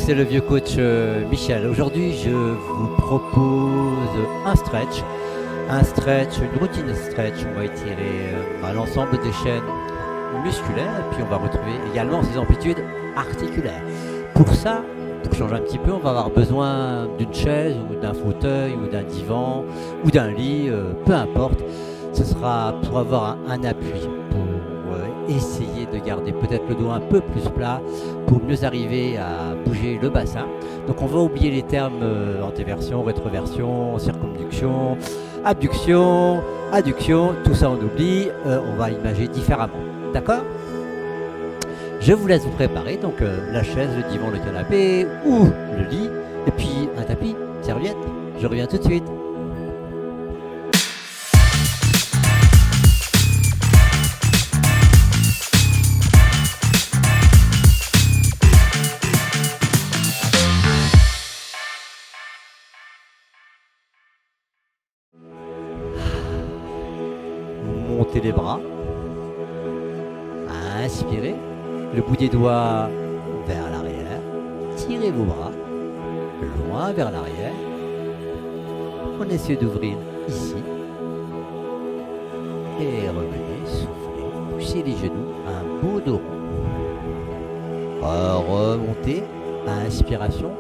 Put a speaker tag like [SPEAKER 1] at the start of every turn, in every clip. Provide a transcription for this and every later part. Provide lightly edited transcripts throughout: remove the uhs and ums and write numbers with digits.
[SPEAKER 1] c'est le vieux coach Michel. Aujourd'hui, je vous propose un stretch, une routine de stretch. On va étirer l'ensemble des chaînes musculaires et puis on va retrouver également ces amplitudes articulaires. Pour ça, pour changer un petit peu, on va avoir besoin d'une chaise ou d'un fauteuil ou d'un divan ou d'un lit, peu importe. Ce sera pour avoir un appui, pour essayer de garder peut-être le dos un peu plus plat, pour mieux arriver à bouger le bassin. Donc on va oublier les termes antéversion, rétroversion, circonduction, abduction, adduction, tout ça on oublie, on va imager différemment. D'accord ? Je vous laisse vous préparer, donc la chaise, le divan, le canapé ou le lit, et puis un tapis, serviette. Je reviens tout de suite. Montez les bras, inspirez, le bout des doigts vers l'arrière, tirez vos bras loin vers l'arrière, on essaie d'ouvrir ici, et revenez, soufflez, poussez les genoux, un beau dos rond, remontez, inspiration,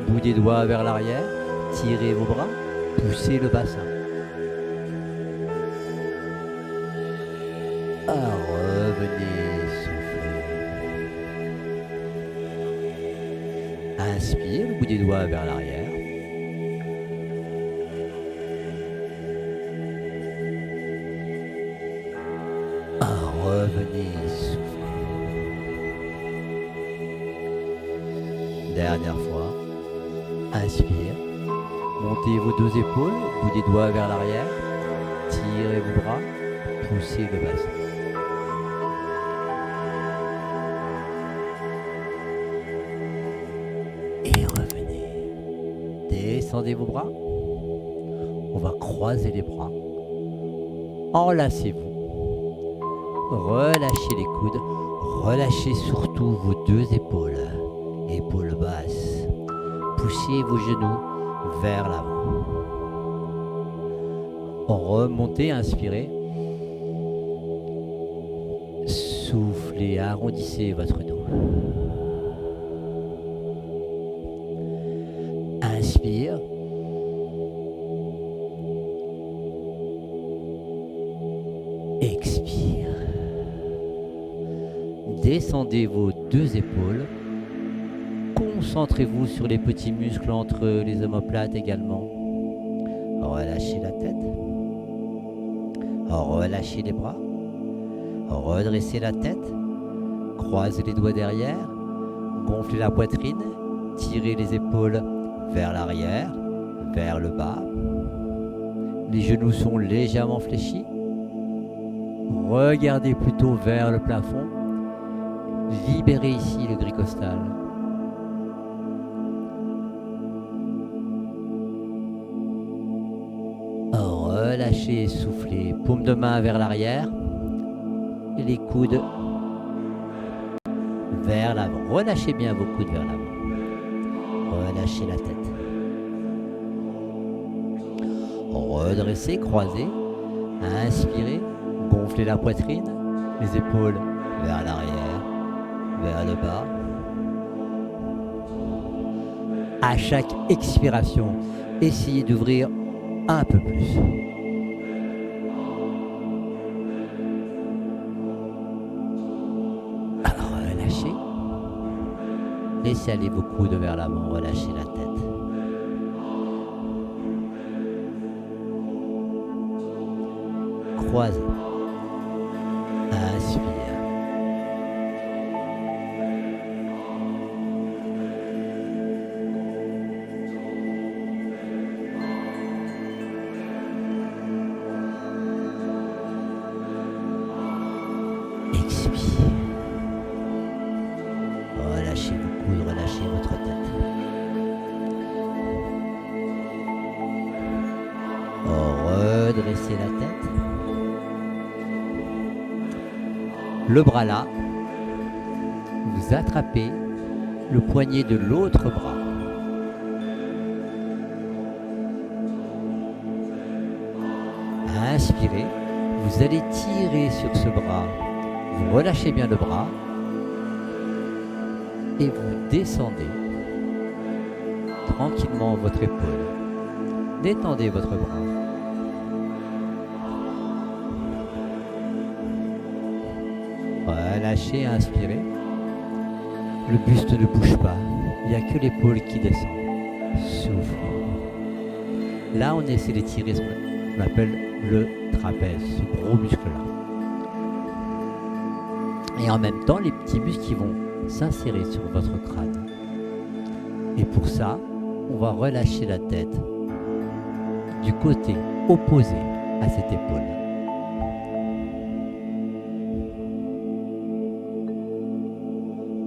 [SPEAKER 1] bout des doigts vers l'arrière, tirez vos bras, poussez le bassin. Revenez, soufflez. Inspire, le bout des doigts vers l'arrière. Revenez, soufflez. Dernière fois. Inspire. Montez vos deux épaules, bout des doigts vers l'arrière. Tirez vos bras, poussez le bassin. Et revenez. Descendez vos bras. On va croiser les bras. Enlacez-vous. Relâchez les coudes. Relâchez surtout vos deux épaules. Épaules basses. Poussez vos genoux vers l'avant. Remontez, inspirez. Soufflez, arrondissez votre dos. Inspire. Expire. Descendez vos deux épaules. Concentrez-vous sur les petits muscles entre les omoplates également. Relâchez la tête. Relâchez les bras. Redressez la tête. Croisez les doigts derrière. Gonflez la poitrine. Tirez les épaules vers l'arrière, vers le bas. Les genoux sont légèrement fléchis. Regardez plutôt vers le plafond. Libérez ici le gris costal. Relâchez et soufflez. Paume de main vers l'arrière. Et les coudes vers l'avant. Relâchez bien vos coudes vers l'avant. Relâchez la tête. Redressez, croisez. Inspirez. Gonflez la poitrine. Les épaules vers l'arrière. Vers le bas. À chaque expiration, essayez d'ouvrir un peu plus. Relâchez. Laissez aller vos coudes vers l'avant. Relâchez la tête. Croisez. Inspire. Expire. Relâchez vos coudes, relâchez votre tête. Redressez la tête. Le bras là. Vous attrapez le poignet de l'autre bras. Inspirez, vous allez tirer sur ce bras. Vous relâchez bien le bras et vous descendez tranquillement votre épaule. Détendez votre bras. Relâchez, inspirez. Le buste ne bouge pas. Il n'y a que l'épaule qui descend. Souffle. Là, on essaie d'étirer ce qu'on appelle le trapèze, ce gros muscle-là. Et en même temps, les petits muscles qui vont s'insérer sur votre crâne. Et pour ça, on va relâcher la tête du côté opposé à cette épaule.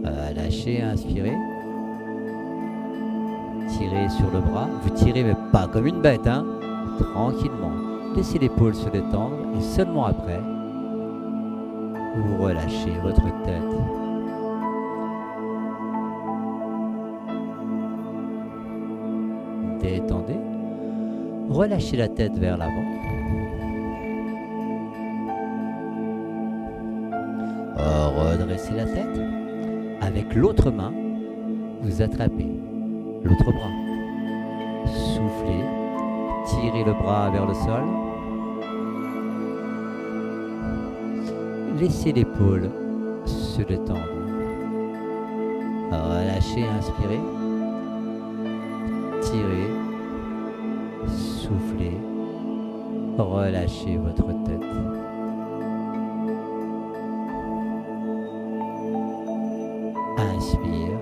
[SPEAKER 1] Relâchez, inspirez. Tirez sur le bras. Vous tirez mais pas comme une bête, hein. Tranquillement. Laissez l'épaule se détendre et seulement après, vous relâchez votre tête. Détendez. Relâchez la tête vers l'avant. Redressez la tête. Avec l'autre main, vous attrapez l'autre bras. Soufflez. Tirez le bras vers le sol. Laissez l'épaule se détendre. Relâchez, inspirez. Tirez. Soufflez. Relâchez votre tête. Inspire.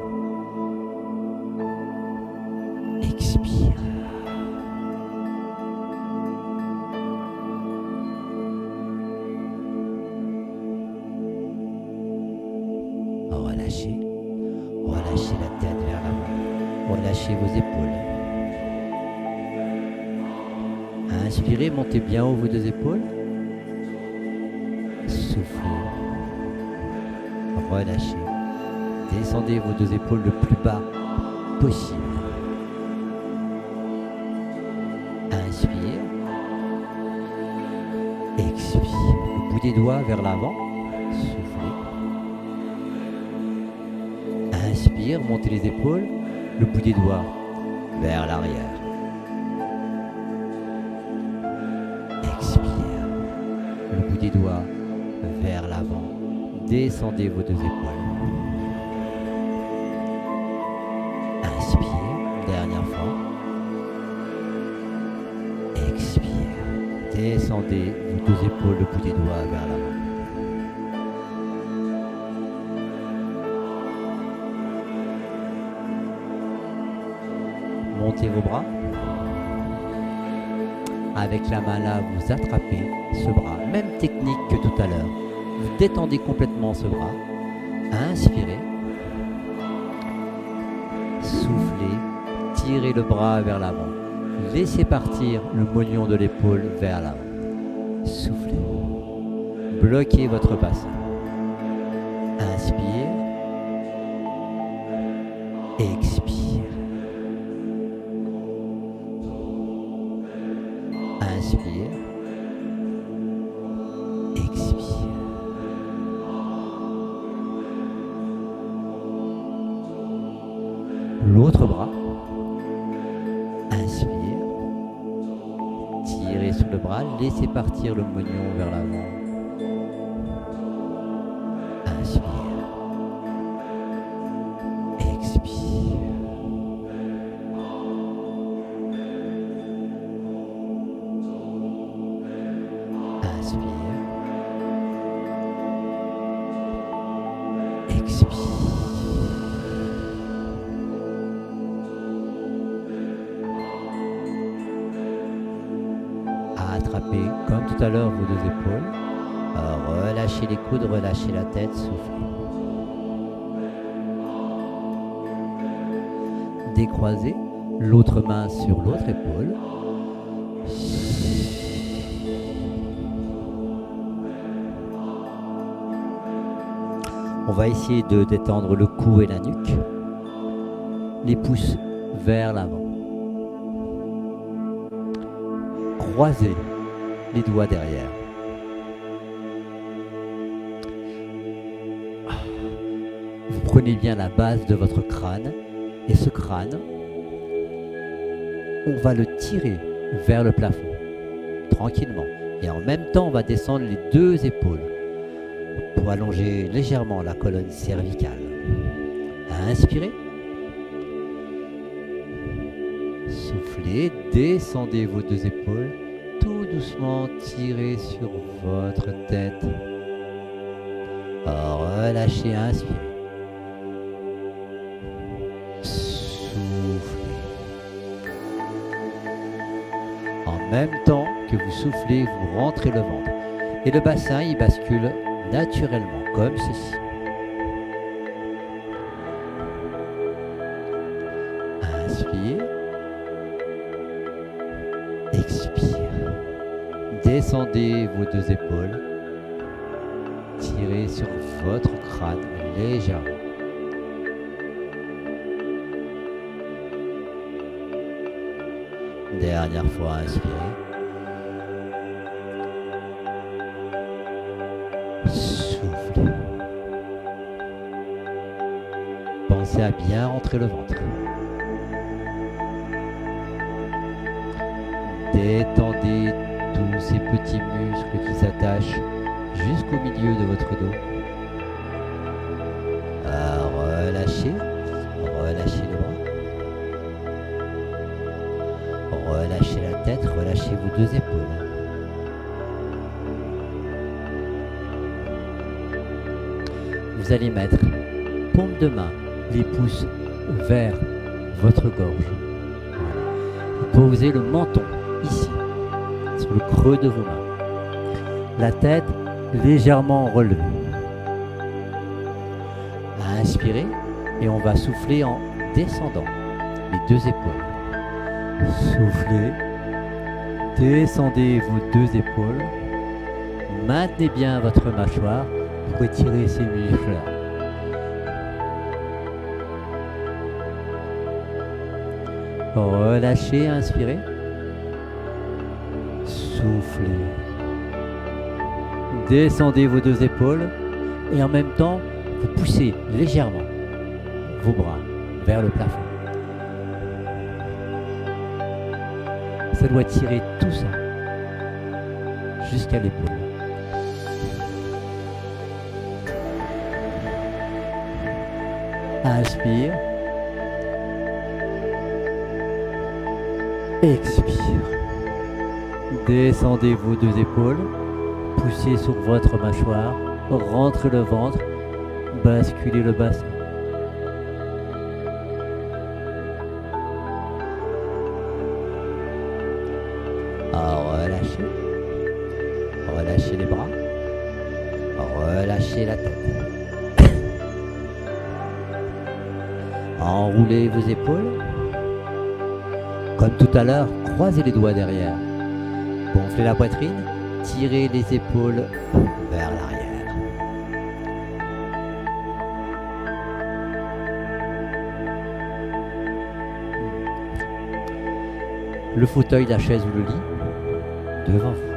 [SPEAKER 1] Expire. Relâchez. Relâchez la tête vers l'avant. Relâchez vos épaules. Inspirez, montez bien haut vos deux épaules. Soufflez. Relâchez. Descendez vos deux épaules le plus bas possible. Inspire. Expire. Le bout des doigts vers l'avant. Soufflez. Inspire, montez les épaules. Le bout des doigts vers l'arrière. Expire. Le bout des doigts vers l'avant. Descendez vos deux épaules. Inspire, dernière fois. Expire. Descendez vos deux épaules, le bout des doigts vers l'avant. Montez vos bras. Avec la main là, vous attrapez ce bras. Même technique que tout à l'heure. Vous détendez complètement ce bras. Inspirez. Soufflez. Tirez le bras vers l'avant. Laissez partir le moignon de l'épaule vers l'avant. Soufflez. Bloquez votre bassin. Inspire. Expire. Inspire. Expire. L'autre bras. Inspire. Tirez sur le bras, laissez partir le moignon vers l'avant. Inspire. Expire. Inspire. Expire. Attrapez comme tout à l'heure vos deux épaules. Relâchez les coudes, relâchez la tête, soufflez. Décroisez l'autre main sur l'autre épaule. On va essayer de détendre le cou et la nuque. les pouces vers l'avant. Croisez les doigts derrière. Vous prenez bien la base de votre crâne et ce crâne, on va le tirer vers le plafond, tranquillement. Et en même temps, on va descendre les deux épaules pour allonger légèrement la colonne cervicale. Inspirez. Soufflez, descendez vos deux épaules. Tout doucement, tirez sur votre tête. Relâchez, inspirez. En même temps que vous soufflez, vous rentrez le ventre. Et le bassin, il bascule naturellement, comme ceci. Inspire. Expire. Descendez vos deux épaules. Tirez sur votre crâne légèrement. Dernière fois, inspirez. Soufflez. Pensez à bien rentrer le ventre. Détendez tous ces petits muscles qui s'attachent jusqu'au milieu de votre dos. Relâchez. Relâchez les bras. Relâchez la tête, relâchez vos deux épaules. Vous allez mettre paume de main, les pouces vers votre gorge. Vous posez le menton ici, sur le creux de vos mains. La tête légèrement relevée. Inspirez et on va souffler en descendant les deux épaules. Soufflez, descendez vos deux épaules, maintenez bien votre mâchoire pour étirer ces muscles-là. Relâchez, inspirez, soufflez, descendez vos deux épaules et en même temps, vous poussez légèrement vos bras vers le plafond. Ça doit tirer tout ça jusqu'à l'épaule. Inspire. Expire. Descendez vos deux épaules. Poussez sur votre mâchoire. Rentrez le ventre. Basculez le bassin. Relâchez. Relâchez les bras. Relâchez la tête. Enroulez vos épaules. Comme tout à l'heure, croisez les doigts derrière. Gonflez la poitrine. Tirez les épaules vers l'arrière. Le fauteuil, la chaise ou le lit devant vous.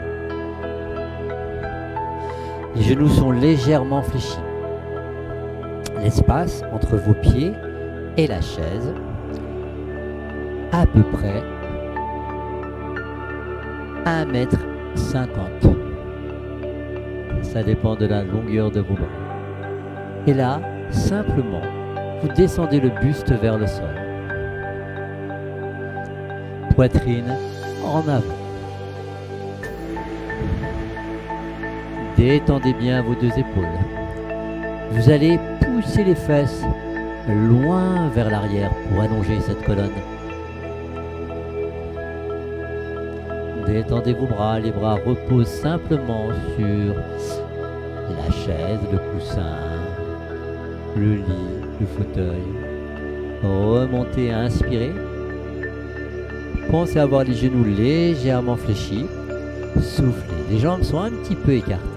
[SPEAKER 1] Les genoux sont légèrement fléchis. L'espace entre vos pieds et la chaise, à peu près 1,50 m. Ça dépend de la longueur de vos bras. Et là, simplement, vous descendez le buste vers le sol. Poitrine en avant. Détendez bien vos deux épaules. Vous allez pousser les fesses loin vers l'arrière pour allonger cette colonne. Détendez vos bras, les bras reposent simplement sur la chaise, le coussin, le lit, le fauteuil. Remontez, inspirez. Pensez à avoir les genoux légèrement fléchis. Soufflez, les jambes sont un petit peu écartées.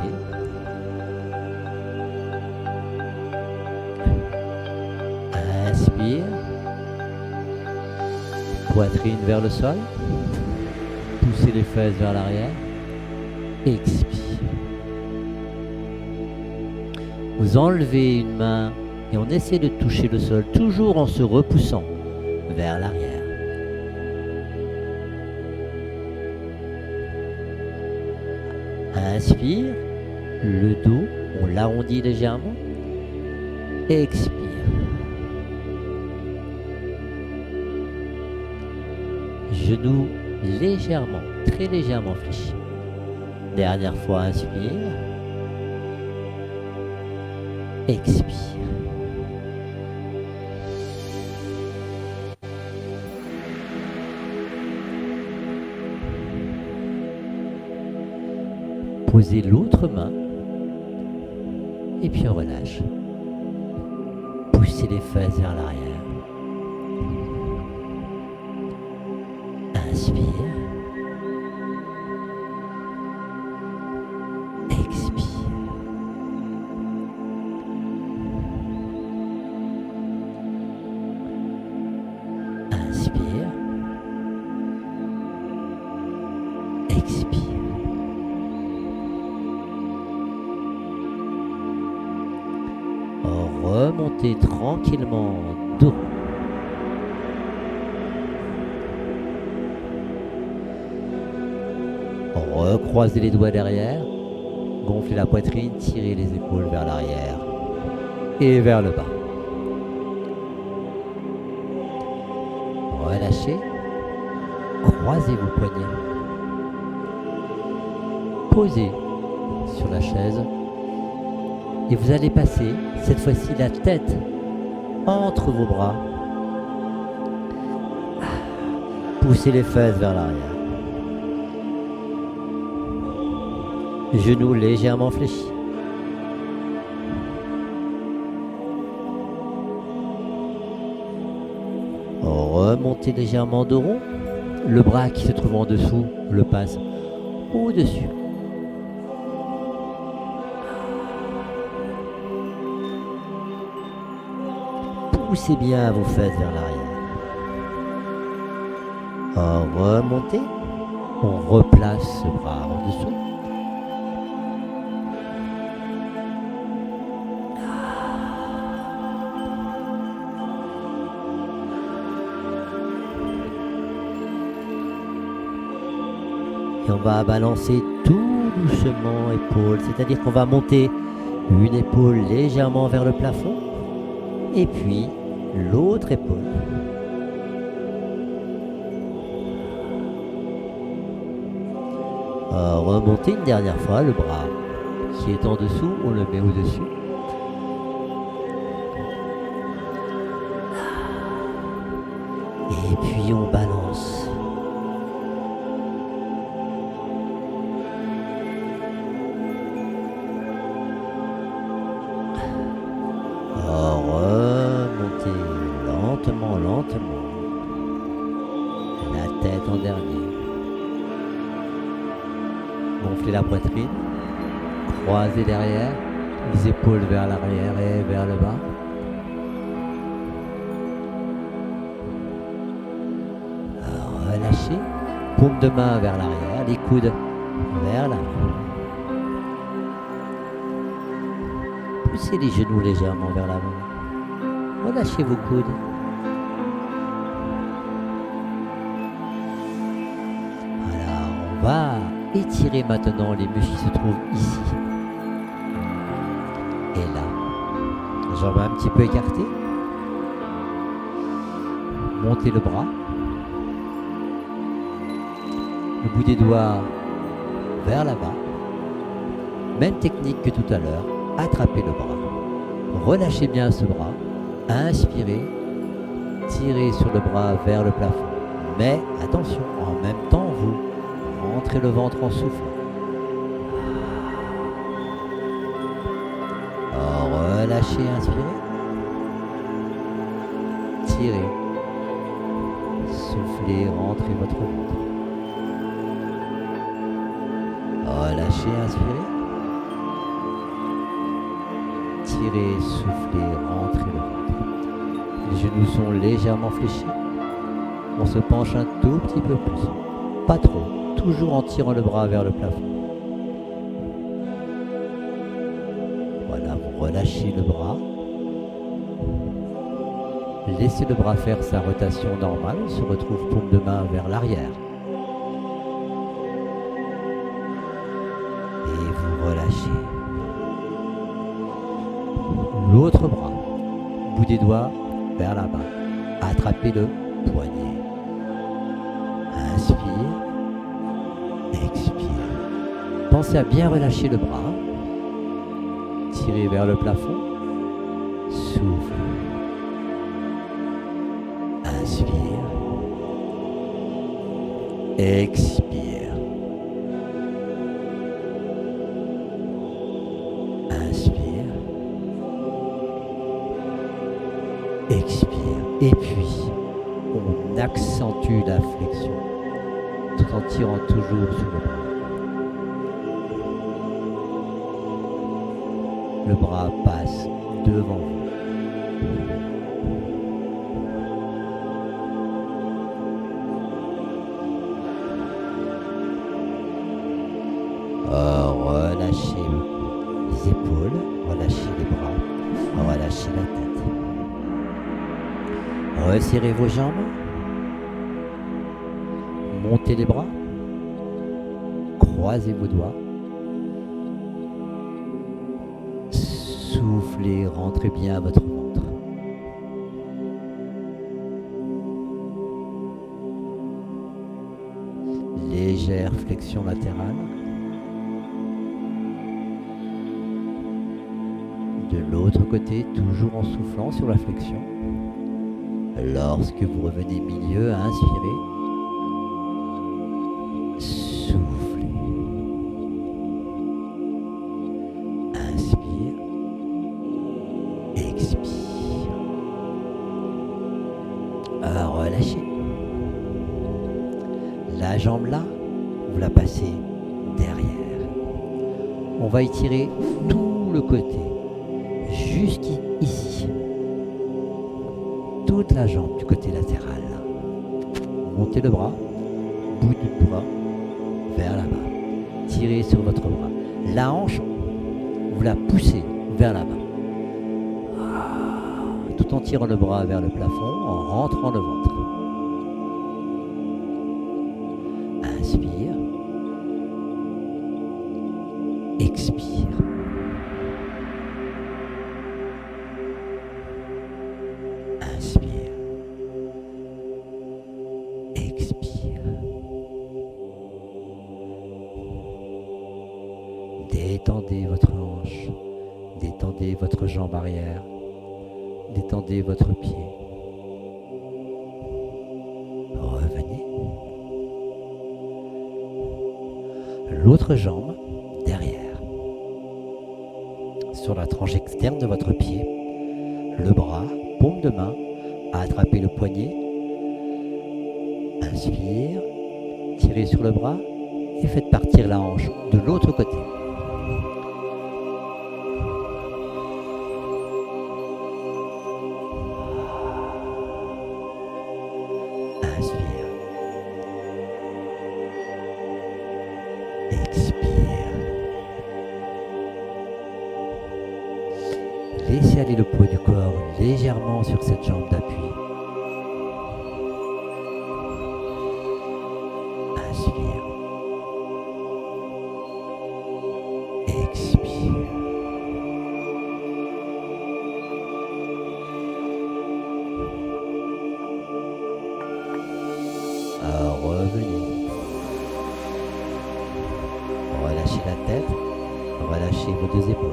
[SPEAKER 1] Inspire. poitrine vers le sol. Poussez les fesses vers l'arrière. Expire. Vous enlevez une main et on essaie de toucher le sol, toujours en se repoussant vers l'arrière. Inspire, le dos, on l'arrondit légèrement. Expire. Genoux légèrement, très légèrement fléchis. Dernière fois, inspire. Expire. Posez l'autre main et puis on relâche. Poussez les fesses vers l'arrière. Inspire. Expire. Inspire. Expire. Remontez tranquillement dos. Recroisez les doigts derrière. Gonflez la poitrine, tirez les épaules vers l'arrière et vers le bas. Relâchez. Croisez vos poignets. Posez sur la chaise. Et vous allez passer, cette fois-ci, la tête entre vos bras. Poussez les fesses vers l'arrière. Genoux légèrement fléchis. Remontez légèrement dos rond. Le bras qui se trouve en dessous le passe au-dessus. Poussez bien vos fesses vers l'arrière. Remontez. On replace ce bras en dessous. Et on va balancer tout doucement épaule, c'est-à-dire qu'on va monter une épaule légèrement vers le plafond et puis l'autre épaule. Remonter une dernière fois le bras qui est en dessous, on le met au-dessus. Et puis on balance. Remontez lentement, lentement. La tête en dernier. Gonflez la poitrine. Croisez derrière. Les épaules vers l'arrière et vers le bas. Relâchez. Paume de main vers l'arrière. Les coudes vers l'avant. Poussez les genoux légèrement vers l'avant. Relâchez vos coudes. Voilà, on va étirer maintenant les muscles qui se trouvent ici. Et là. Jambes un petit peu écartées. Montez le bras. Le bout des doigts vers là-bas. Même technique que tout à l'heure. Attrapez le bras. Relâchez bien ce bras. Inspirez. Tirez sur le bras vers le plafond. Mais attention, en même temps, vous rentrez le ventre en soufflant. Relâchez, inspirez. Tirez. Soufflez, rentrez votre ventre. Relâchez, inspirez. Tirez, soufflez, rentrez le ventre. Les genoux sont légèrement fléchis. On se penche un tout petit peu plus. Pas trop. Toujours en tirant le bras vers le plafond. Voilà, vous relâchez le bras. Laissez le bras faire sa rotation normale. On se retrouve paume de main vers l'arrière. Et vous relâchez. L'autre bras. Bout des doigts vers la main. Attrapez le poignet. Inspire. Expire. Pensez à bien relâcher le bras. Tirez vers le plafond. Souffle. Inspire. Expire. Inspire. Expire. Et puis, on accentue la flexion tout en tirant toujours sur le bras. Le bras passe devant vous. Relâchez les épaules, relâchez les bras, relâchez la tête. Resserrez vos jambes. Montez les bras. Croisez vos doigts. Soufflez, rentrez bien votre ventre. Légère flexion latérale. De l'autre côté, toujours en soufflant sur la flexion. Lorsque vous revenez milieu, inspirez. Soufflez. Inspire. Expire. Relâchez. La jambe là, vous la passez derrière. On va étirer tout le côté, jusqu'ici. Toute la jambe du côté latéral. Montez le bras, bout du bras vers la main. Tirez sur votre bras. La hanche, vous la poussez vers la main. Tout en tirant le bras vers le plafond, en rentrant le ventre. Inspire. Expire. Inspire. Expire. Détendez votre hanche. Détendez votre jambe arrière. Détendez votre pied. Revenez. L'autre jambe derrière. Sur la tranche externe de votre pied. Le bras, paume de main, attrapez le poignet. Inspire. Tirez sur le bras et faites partir la hanche de l'autre côté. Inspire. Expire. Laissez aller le poids du corps légèrement sur cette jambe d'appui. Inspire. Expire. Revenez. Relâchez la tête. Relâchez vos deux épaules.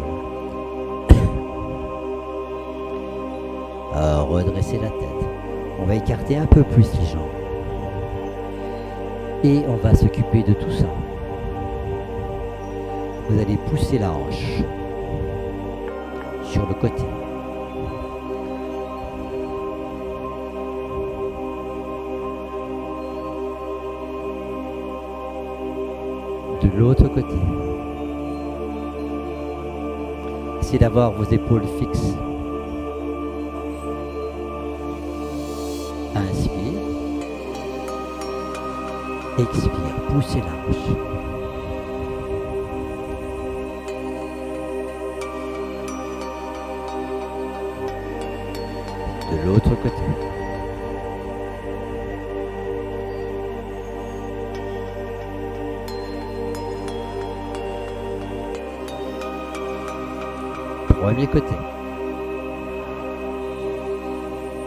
[SPEAKER 1] Redressez la tête. On va écarter un peu plus les jambes. Et on va s'occuper de tout ça. Vous allez pousser la hanche sur le côté. De l'autre côté. Essayez d'avoir vos épaules fixes. Inspire. Expire, poussez la hanche. De l'autre côté. Premier côté.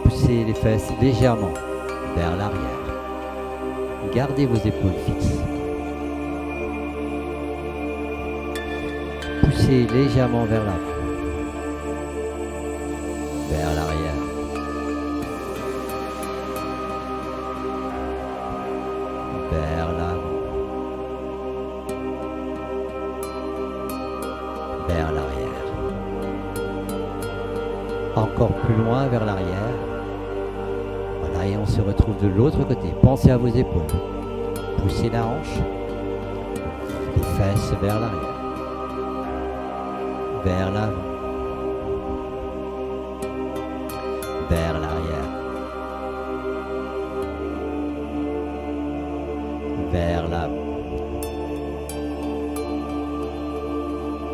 [SPEAKER 1] Poussez les fesses légèrement vers l'arrière. Gardez vos épaules fixes. Poussez légèrement vers l'avant. Vers l'arrière. Vers l'avant. Vers l'arrière. Encore plus loin vers l'arrière. Voilà, et on se retrouve de l'autre côté. Pensez à vos épaules. Poussez la hanche. Les fesses vers l'arrière. Vers l'avant. Vers l'arrière. Vers l'avant.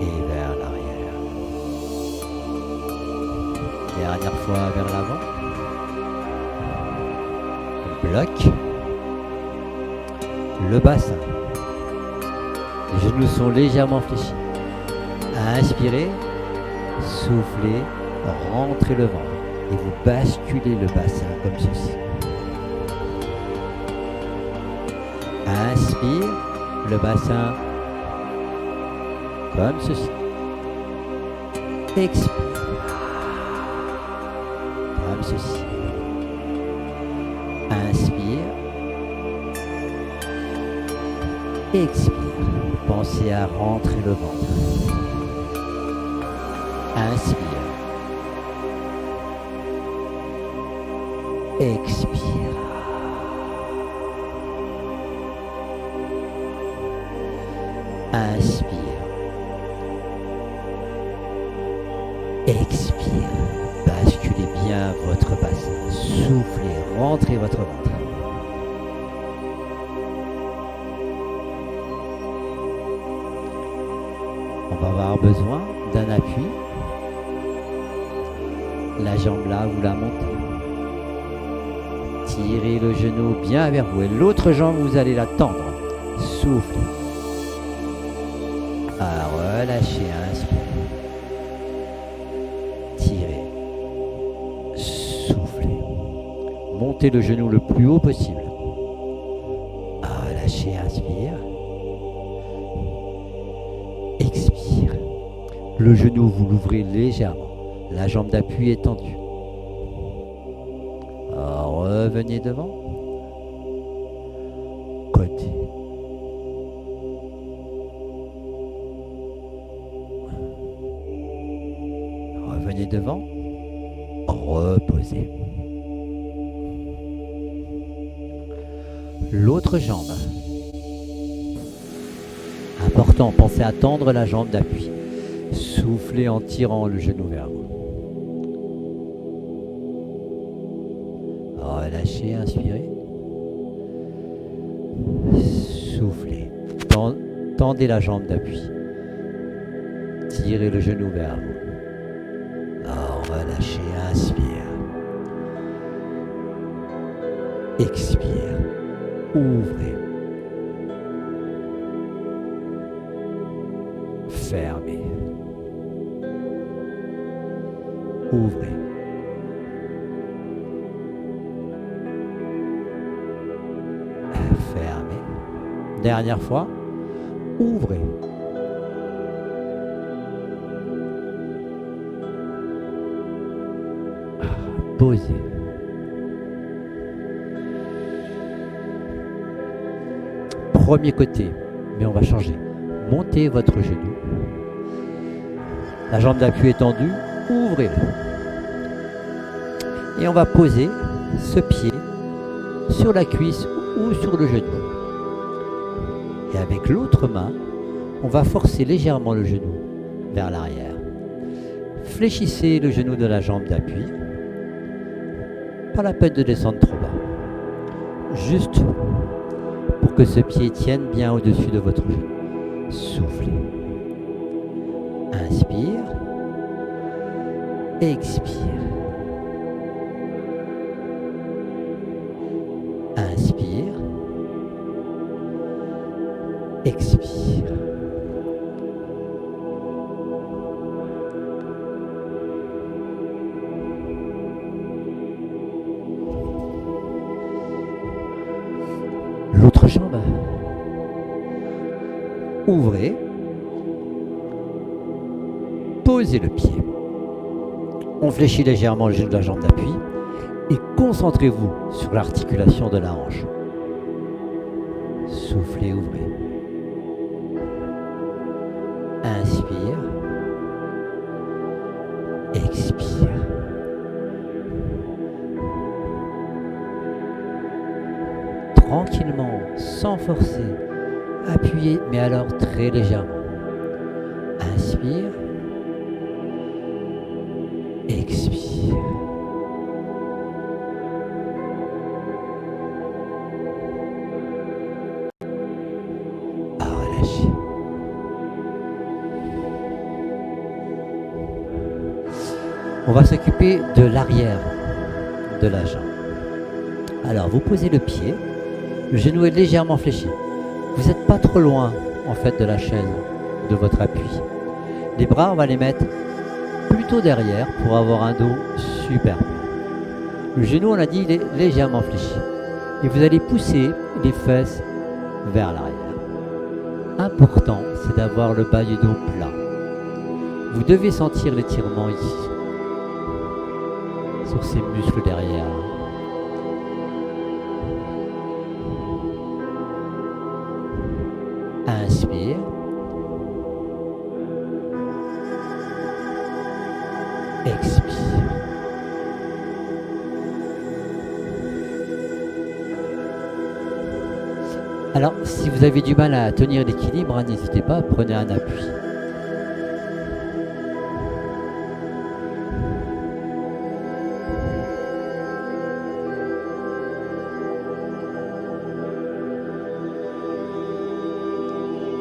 [SPEAKER 1] Et vers l'arrière. Dernière fois vers l'avant. Bloc. Le bassin. Les genoux sont légèrement fléchis. Inspirez, soufflez, rentrez le ventre et vous basculez le bassin comme ceci. Inspire, le bassin comme ceci. Expire, comme ceci. Inspire, expire. Pensez à rentrer le ventre. Inspire. Expire. Inspire. Expire. Basculez bien votre bassin. Soufflez, rentrez votre ventre. On va avoir besoin d'un appui. La jambe là, vous la montez. Tirez le genou bien vers vous et l'autre jambe, vous allez la tendre. Soufflez. Relâchez, inspirez. Tirez. Soufflez. Montez le genou le plus haut possible. Relâchez, inspire. Expire. Le genou, vous l'ouvrez légèrement. La jambe d'appui est tendue. Revenez devant. Côté. Revenez devant. Reposez. L'autre jambe. Important, pensez à tendre la jambe d'appui. Soufflez en tirant le genou vers vous. Relâchez, inspirez. Soufflez. Tendez la jambe d'appui. Tirez le genou vers vous. Relâchez, inspire. Expire. Ouvrez. Fermez. Ouvrez. Fermez. Dernière fois. Ouvrez. Posez. Premier côté, mais on va changer. Montez votre genou. La jambe d'appui est tendue. Ouvrez-le. Et on va poser ce pied sur la cuisse ou sur le genou. Et avec l'autre main, on va forcer légèrement le genou vers l'arrière. Fléchissez le genou de la jambe d'appui. Pas la peine de descendre trop bas. Juste pour pour que ce pied tienne bien au-dessus de votre genou. Soufflez. Inspire. Expire. Inspire. Expire. L'autre jambe. Ouvrez. Posez le pied. On fléchit légèrement le genou de la jambe d'appui et concentrez-vous sur l'articulation de la hanche. Soufflez, ouvrez. Inspire. Expire. Tranquillement, sans forcer. Appuyez, mais alors très légèrement. Inspire. Expire. Relâchez. On va s'occuper de l'arrière de la jambe. Alors, vous posez le pied, le genou est légèrement fléchi. Vous n'êtes pas trop loin, en fait, de la chaise, de votre appui. Les bras, on va les mettre plutôt derrière pour avoir un dos super plat. Le genou, on a dit, il est légèrement fléchi. Et vous allez pousser les fesses vers l'arrière. Important, c'est d'avoir le bas du dos plat. Vous devez sentir l'étirement ici, sur ces muscles derrière. Inspire. Expire. Alors, si vous avez du mal à tenir l'équilibre, n'hésitez pas, prenez un appui.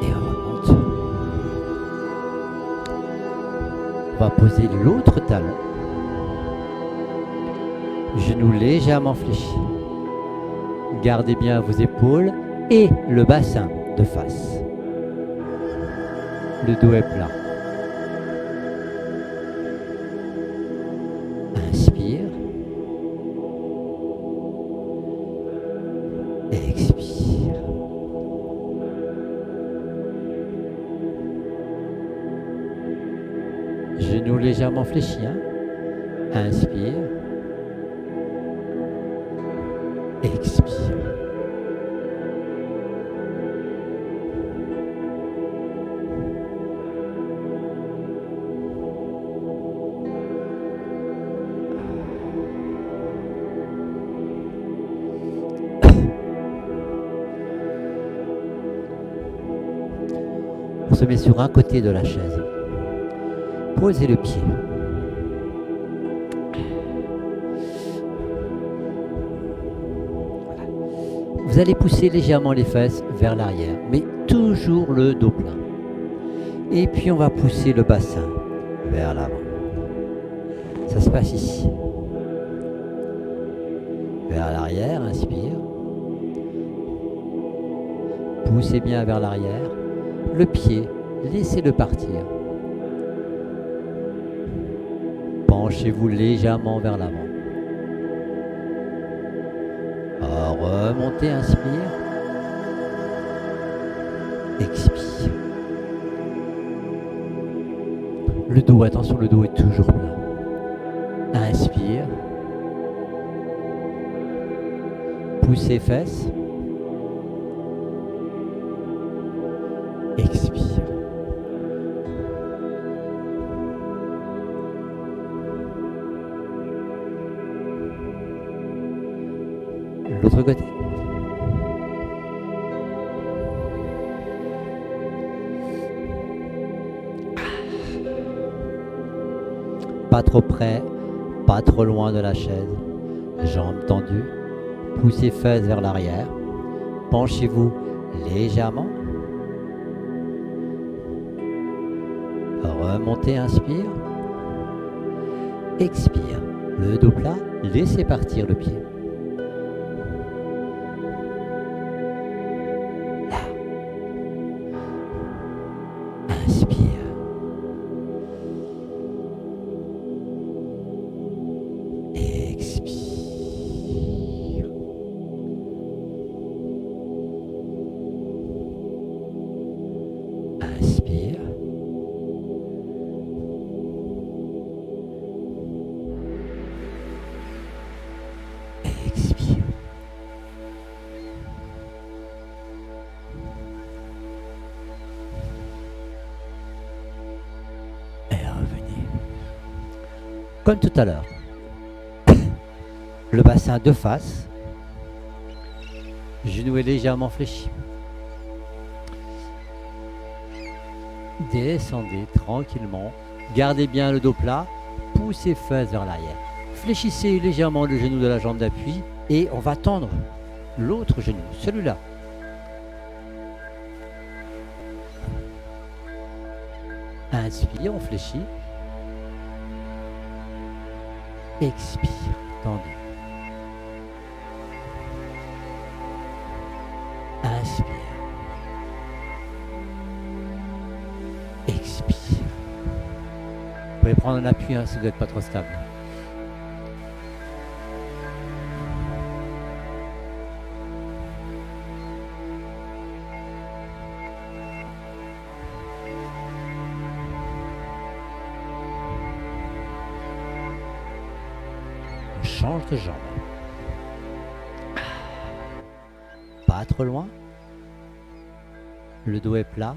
[SPEAKER 1] Et on remonte. On va poser l'autre talon. Genou légèrement fléchi. Gardez bien vos épaules et le bassin de face. Le dos est plat. Inspire. Expire. Genou légèrement fléchi. Inspire. Expire. On se met sur un côté de la chaise. Posez le pied. Vous allez pousser légèrement les fesses vers l'arrière, mais toujours le dos plat. Et puis on va pousser le bassin vers l'avant. Ça se passe ici. Vers l'arrière, inspire. Poussez bien vers l'arrière. Le pied, laissez-le partir. Penchez-vous légèrement vers l'avant. Remontez, inspire. Expire. Le dos, attention, le dos est toujours plat. Inspire. Poussez fesses. Expire. L'autre côté. Pas trop près, pas trop loin de la chaise. Jambes tendues. Poussez fesses vers l'arrière. Penchez-vous légèrement. Remontez, inspire. Expire. Le dos plat, laissez partir le pied. Là. Inspire. Expire. Inspire. Expire. Et revenez. Comme tout à l'heure. Le bassin de face. Genou est légèrement fléchi. Descendez tranquillement. Gardez bien le dos plat. Poussez fesses vers l'arrière. Fléchissez légèrement le genou de la jambe d'appui et on va tendre l'autre genou, celui-là. Inspire, on fléchit. Expire, tendez. Inspire. Expire. Vous pouvez prendre un appui si vous n'êtes pas trop stable. On change de jambe. Pas trop loin. Le dos est plat.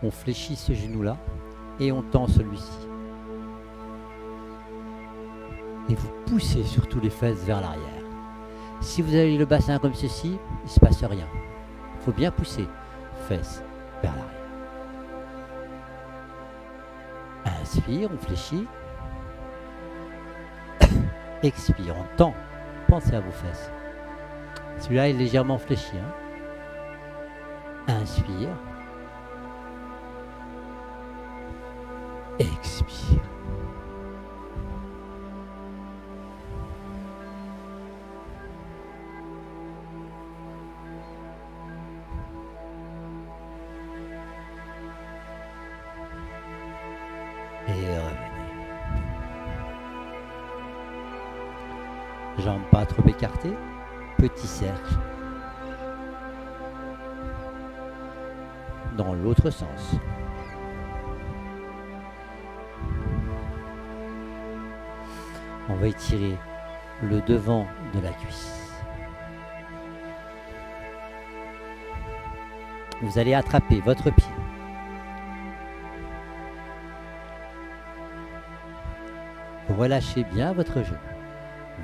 [SPEAKER 1] On fléchit ce genou-là et on tend celui-ci. Et vous poussez surtout les fesses vers l'arrière. Si vous avez le bassin comme ceci, il ne se passe rien. Il faut bien pousser fesses vers l'arrière. Inspire, on fléchit. Expire, on tend. Pensez à vos fesses. Celui-là est légèrement fléchi. Inspire. Expire. Et revenez. Jambes pas trop écartées. Petit cercle. Dans l'autre sens. On va étirer le devant de la cuisse. Vous allez attraper votre pied. Vous relâchez bien votre genou.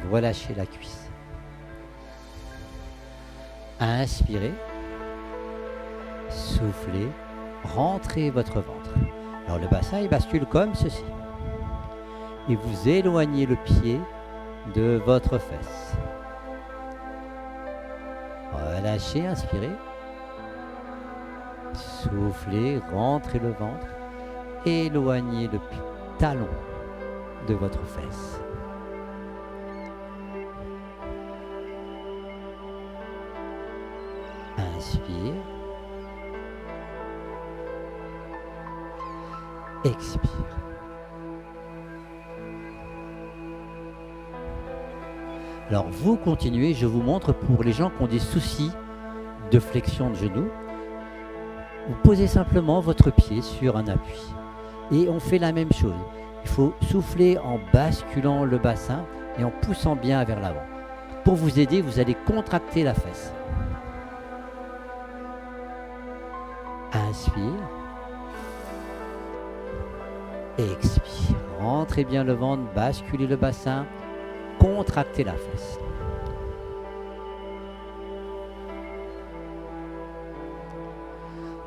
[SPEAKER 1] Vous relâchez la cuisse. Inspirez. Soufflez. Rentrez votre ventre. Alors le bassin il bascule comme ceci. Et vous éloignez le pied de votre fesse. Relâchez, inspirez. Soufflez, rentrez le ventre. Éloignez le talon de votre fesse. Inspire. Expire. Alors vous continuez, je vous montre pour les gens qui ont des soucis de flexion de genou. Vous posez simplement votre pied sur un appui. Et on fait la même chose. Il faut souffler en basculant le bassin et en poussant bien vers l'avant. Pour vous aider, vous allez contracter la fesse. Inspire. Expire. Rentrez bien le ventre, basculez le bassin, contractez la fesse.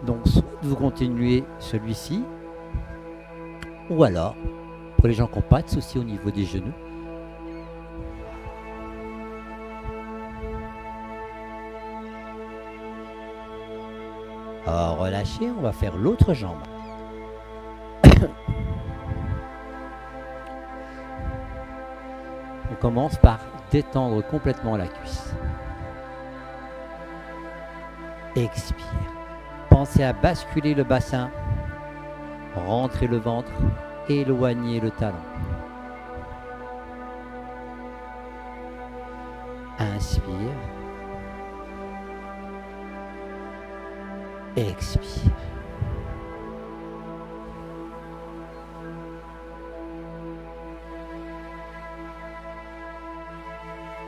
[SPEAKER 1] Donc, soit vous continuez celui-ci, ou alors, pour les gens qui n'ont pas de soucis au niveau des genoux, Relâchez, on va faire l'autre jambe. On commence par détendre complètement la cuisse. Expire. Pensez à basculer le bassin, rentrer le ventre, éloigner le talon. Inspire. Expire.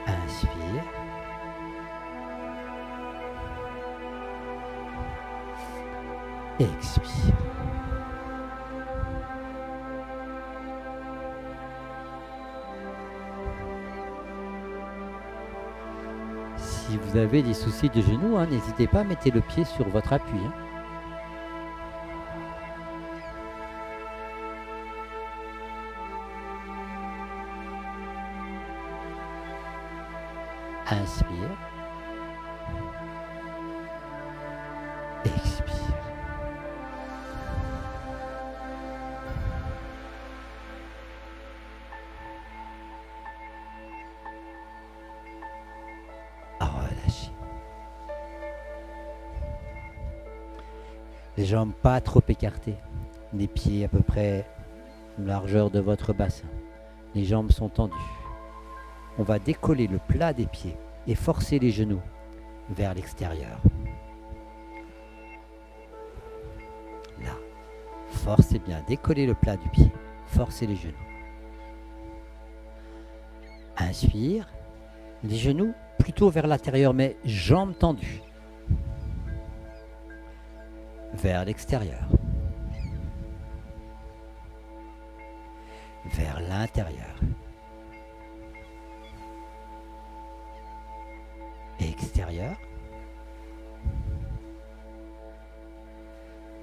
[SPEAKER 1] Inspire. Expire. Si vous avez des soucis de genoux, n'hésitez pas à mettre le pied sur votre appui. Inspire. Expire. Relâchez. Les jambes pas trop écartées. Les pieds à peu près largeur de votre bassin. Les jambes sont tendues. On va décoller le plat des pieds et forcer les genoux vers l'extérieur. Là, forcez bien, décollez le plat du pied, forcez les genoux. Inspire, les genoux plutôt vers l'intérieur, mais jambes tendues. Vers l'extérieur. Vers l'intérieur. Extérieur.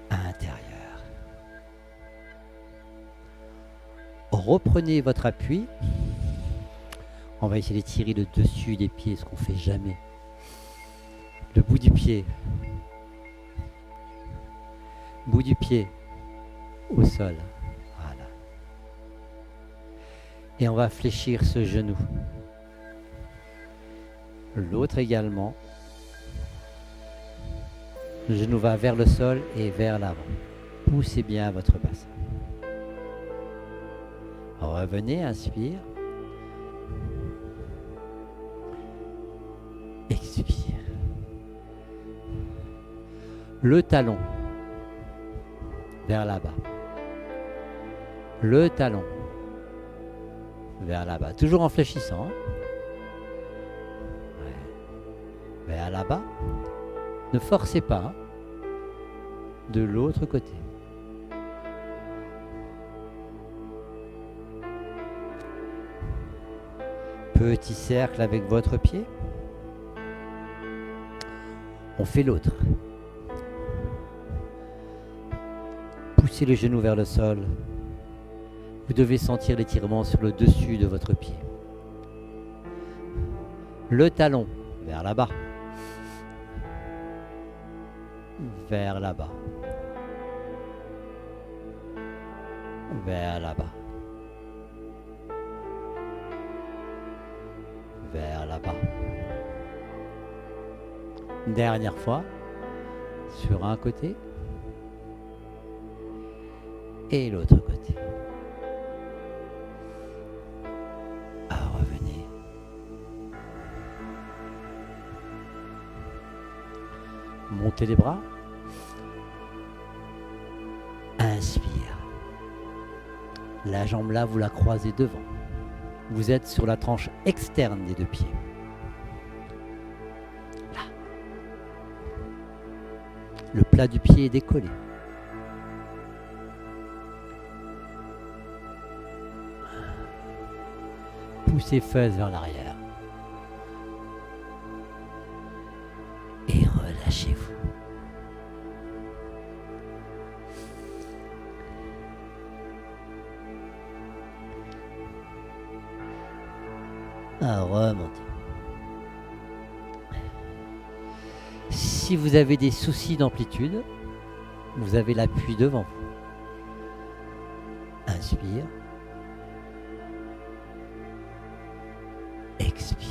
[SPEAKER 1] Intérieur. Reprenez votre appui. On va essayer d'étirer le dessus des pieds, ce qu'on ne fait jamais. Le bout du pied. Bout du pied au sol. Voilà. Et on va fléchir ce genou. L'autre également. Le genou va vers le sol et vers l'avant. Poussez bien votre bassin. Revenez, inspire. Expire. Le talon vers là-bas. Le talon vers là-bas. Toujours en fléchissant. Vers là-bas. Ne forcez pas. De l'autre côté. Petit cercle avec votre pied. On fait l'autre. Poussez les genoux vers le sol. Vous devez sentir l'étirement sur le dessus de votre pied. Le talon vers là-bas. Vers là-bas. Vers là-bas. Vers là-bas. Dernière fois, sur un côté et l'autre côté. Revenez. Montez les bras. Inspire. La jambe là, vous la croisez devant. Vous êtes sur la tranche externe des deux pieds. Là. Le plat du pied est décollé. Poussez fesses vers l'arrière. Et relâchez-vous. Remontez. si vous avez des soucis d'amplitude, vous avez l'appui devant vous. Inspire. Expire.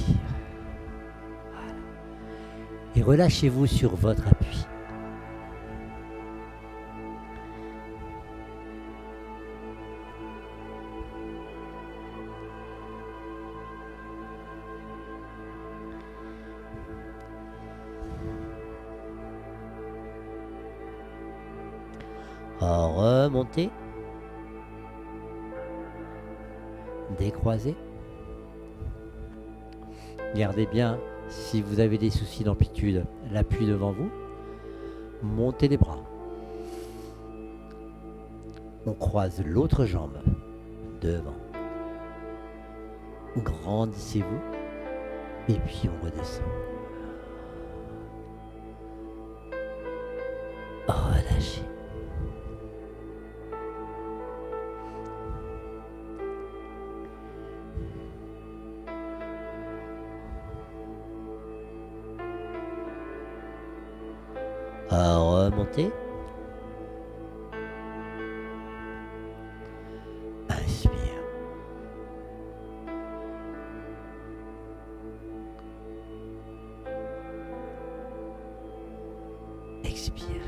[SPEAKER 1] Voilà. Et relâchez-vous sur votre appui. Remontez. Décroisez. Gardez bien, si vous avez des soucis d'amplitude, l'appui devant vous. Montez les bras. On croise l'autre jambe devant. Grandissez-vous. Et puis on redescend. Relâchez. Remontez. Inspire. Expire.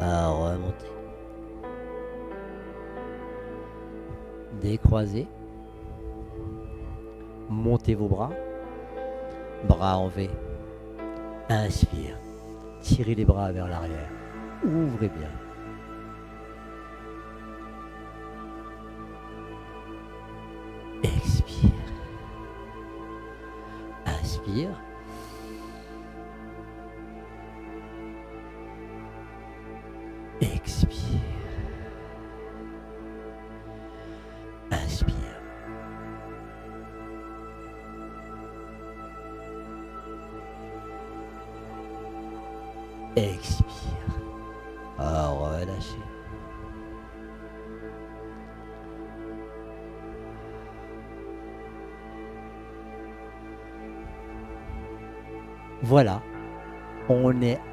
[SPEAKER 1] Remontez. Décroisez. Montez vos bras. Bras en V. Inspire. Tirez les bras vers l'arrière. Ouvrez bien. Expire. Inspire. Expire. Inspire. Expire. Relâchez. Voilà, on est